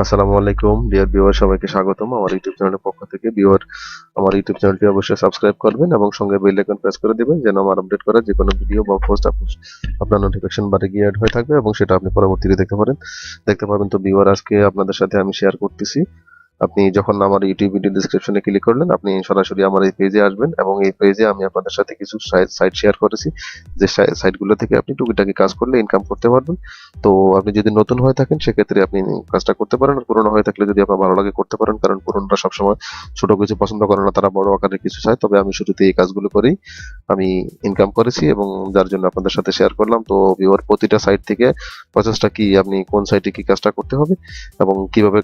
আসসালামু আলাইকুম dear viewer, সবাইকে স্বাগতম আমার ইউটিউব চ্যানেলের পক্ষ থেকে। ভিউয়ার, আমার ইউটিউব চ্যানেলটি অবশ্যই সাবস্ক্রাইব করবেন এবং সঙ্গে বেল আইকন প্রেস করে দিবেন যেন আমার আপডেট করা যে কোনো ভিডিও বা পোস্ট আপনার নোটিফিকেশন বারে গিয়ে অ্যাড হয়ে থাকবে এবং সেটা আপনি পরবর্তীতে দেখতে পাবেন। তো ভিউয়ার, আজকে আপনাদের সাথে আমি শেয়ার করতেছি, আপনি যখন আমার ইউটিউব ভিডিও ডেসক্রিপশনে ক্লিক করলেন আপনি সরাসরি আমার এই পেজে আসবেন এবং এই পেজে আমি আপনাদের সাথে কিছু সাইট শেয়ার করেছি, যে সাইটগুলো থেকে আপনি টুকিটাকি কাজ করলে ইনকাম করতে পারবেন। তো আপনি যদি নতুন হয়ে থাকেন সেক্ষেত্রে আপনি কাজটা করতে পারেন, আর পুরনো হয়ে থাকলে যদি আপনার ভালো লাগে করতে পারেন, কারণ পুরনোরা সবসময় ছোট কিছু পছন্দ করে না, তারা বড় আকারের কিছু চায়। তবে আমি শুরুতে এই কাজগুলো করেই আমি ইনকাম করেছি এবং যার জন্য আপনাদের সাথে শেয়ার করলাম। তো ভিউয়ার, প্রতিটা সাইট থেকে প্রসেসটা কি, আপনি কোন সাইটে কি কাজটা করতে হবে এবং কিভাবে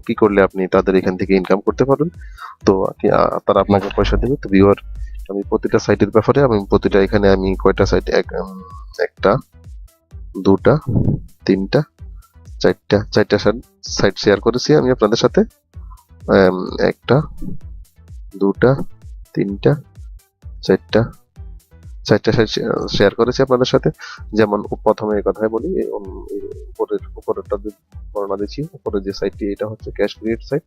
কি করলে আপনি তাদের এখান থেকে ইনকাম করতে পারবেন, তো তারা আপনাকে পয়সা দেবে। তো ভিউয়ার, আমি প্রতিটা সাইটের ব্যাপারে আমি প্রতিটা এখানে আমি কয়টা সাইট, একটা, দুটা, তিনটা, চারটা সাইট শেয়ার করেছি আমি আপনাদের সাথে। একটা, দুটা, তিনটা, চারটা সাইট শেয়ার করেছি আপনাদের সাথে। যেমন প্রথমে এই কথাই বলি, উপরেরটা বর্ণনা দিচ্ছি। উপরে যে সাইটটি, এটা হচ্ছে ক্যাশ ক্রিয়েট সাইট।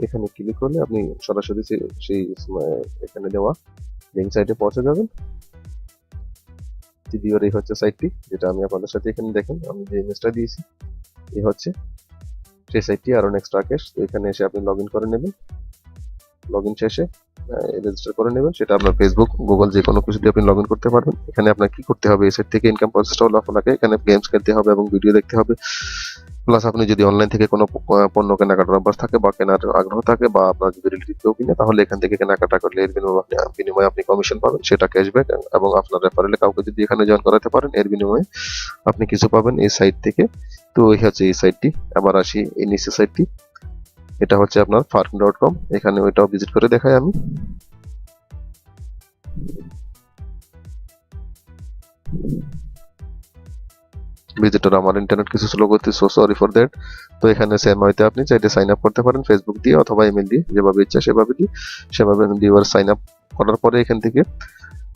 এখানে ক্লিক করলে আপনি সরাসরি সেই এখানে দেওয়া লিঙ্ক সাইটে পৌঁছে যাবেন। ভিডিওর এই হচ্ছে সাইটটি, যেটা আমি আপনাদের সাথে এখানে দেখেন আমি যে ইমেজটা দিয়েছি, এই হচ্ছে সেই সাইটটি, আরো নেক্সট রাকেশ। তো এখানে এসে আপনি লগ ইন করে নেবেন। লগ ইন শেষে রেজিস্টার করে নেবেন, সেটা আপনার ফেসবুক, গুগল যে কোনো কিছু দিয়ে আপনি লগ ইন করতে পারবেন। এখানে আপনার কি করতে হবে, এই সাইট থেকে ইনকাম প্রসেসটা হলো আপনাকে এখানে গেমস খেলতে হবে এবং ভিডিও দেখতে হবে। প্লাস আপনি যদি অনলাইন থেকে কোনো পণ্য কেনাকাটার অভ্যাস থাকে বা কেনার আগ্রহ থাকে, বা আপনার যদি রিলেটিভ কেউ কিনে, তাহলে এখান থেকে কেনাকাটা করলে এর বিনিময়ে আপনি কমিশন পাবেন, সেটা ক্যাশব্যাক। এবং আপনার রেফারেলে কাউকে যদি এখানে জয়েন করাতে পারেন, এর বিনিময়ে আপনি কিছু পাবেন এই সাইট থেকে। তো এই হচ্ছে এই সাইটটি। আবার আসি এই নিচে সাইটটি, এটা হচ্ছে আপনার farm.com। এখানে ওইটাও ভিজিট করে দেখাই আমি। ভিজিটর, আমার ইন্টারনেট কিছু স্লো করতে, সো সরি ফর দ্যাট। তো এখানে সেম হয়তো আপনি চাইলে সাইন আপ করতে পারেন ফেসবুক দিয়ে অথবা ইমেল দিয়ে, যেভাবে ইচ্ছা সেভাবে ভিউয়ার সাইন আপ করার পরে এখান থেকে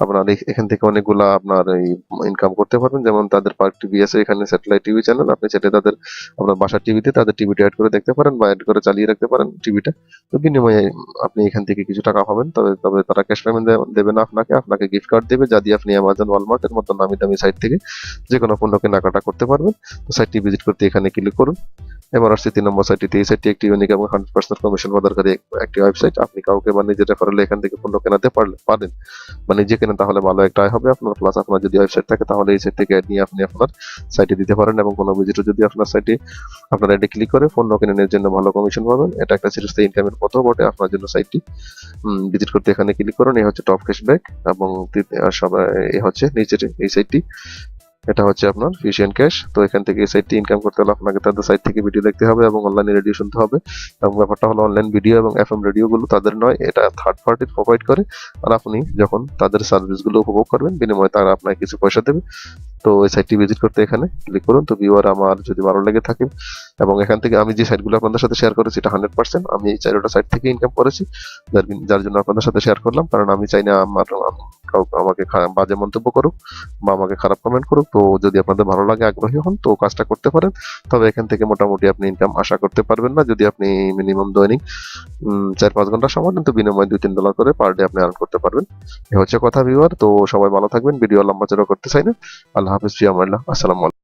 আপনার এখান থেকে অনেকগুলা আপনার এই ইনকাম করতে পারবেন। যেমন তাদের পার্ক টিভি আছে, এখানে স্যাটেলাইট টিভি চ্যানেল, আপনি চাইলে তাদের আপনার বাসার টিভিতে তাদের টিভিটা অ্যাড করে দেখতে পারেন বা অ্যাড করে চালিয়ে রাখতে পারেন টিভিটা। তো বিনিময়ে আপনি এখান থেকে কিছু টাকা পাবেন। তবে তারা ক্যাশ পেমেন্ট দেবে না, আপনাকে গিফট কার্ড দেবে, যা দিয়ে আপনি অ্যামাজন, ওয়ালমার্ট এর মতো নামি দামি সাইট থেকে যে কোনো পণ্য কেনাকাটা করতে পারবেন। তো সাইটটি ভিজিট করতে এখানে ক্লিক করুন। এবার আসছে 3 নম্বর সাইটটিতে। এই সাইটটি একটি ইউনিক এবং 100% কমিশন প্রদানকারী একটি ওয়েবসাইট। আপনি কাউকে বা নিজের রেফারেলে এখান থেকে পণ্য কেনাতে পারেন বা নিজে কেনেন, তাহলে ভালো একটা আয় হবে আপনার। প্লাস আপনার যদি ওয়েবসাইট থাকে তাহলে এই সাইট থেকে অ্যাড নিয়ে আপনি আপনার সাইটে দিতে পারেন এবং কোনো ভিজিটর যদি আপনার সাইটে আপনার অ্যাডে ক্লিক করে পণ্য কেনার জন্য ভালো কমিশন পাবেন। এটা একটা চিরস্থায়ী ইনকামের পথও বটে আপনার জন্য। সাইটটি ভিজিট করতে এখানে ক্লিক করুন। এই হচ্ছে টপ ক্যাশব্যাক এবং এই হচ্ছে নিচের এই সাইটটি, এটা হচ্ছে আপনার ফিশিয়ান ক্যাশ। তো এখান থেকে এই সাইটটি ইনকাম করতে হলে আপনাকে তাদের সাইট থেকে ভিডিও দেখতে হবে এবং অনলাইনে রেডিও শুনতে হবে। এবং ব্যাপারটা হলো, অনলাইন ভিডিও এবং এফএম রেডিও গুলো তাদের নয়, এটা থার্ড পার্টির প্রোভাইড করে। আর আপনি যখন তাদের সার্ভিস গুলো উপভোগ করবেন, বিনিময়ে তারা আপনাকে কিছু পয়সা দেবে। তো এই সাইটটি ভিজিট করতে এখানে ক্লিক করুন। তো ভিউয়ার, আমার যদি ভালো লেগে থাকে এবং এখান থেকে আমি যে সাইটগুলো আপনাদের সাথে শেয়ার করেছি, এটা 100% আমি এই 4টা সাইট থেকে ইনকাম করেছি, যার জন্য আপনাদের সাথে শেয়ার করলাম। কারণ আমি চাই না আমাকে বাজে মন্তব্য করুক বা আমাকে খারাপ কমেন্ট করুক। তো যদি আপনাদের ভালো লাগে, আগ্রহী হন, তো কাজটা করতে পারেন। তবে এখান থেকে মোটামুটি আপনি ইনকাম আশা করতে পারবেন না যদি আপনি মিনিমাম দৈনিক 4-5 ঘন্টা সময় দেন। তো বিনিময়ে $2-3 করে পার ডে আপনি আর্ন করতে পারবেন। এ হচ্ছে কথা ভিউয়ার। তো সবাই ভালো থাকবেন, ভিডিও লম্বা চড়া করতে চাই না। আল্লাহ হাফিজ, ফি আমানিল্লাহ, আসসালামু আলাইকুম।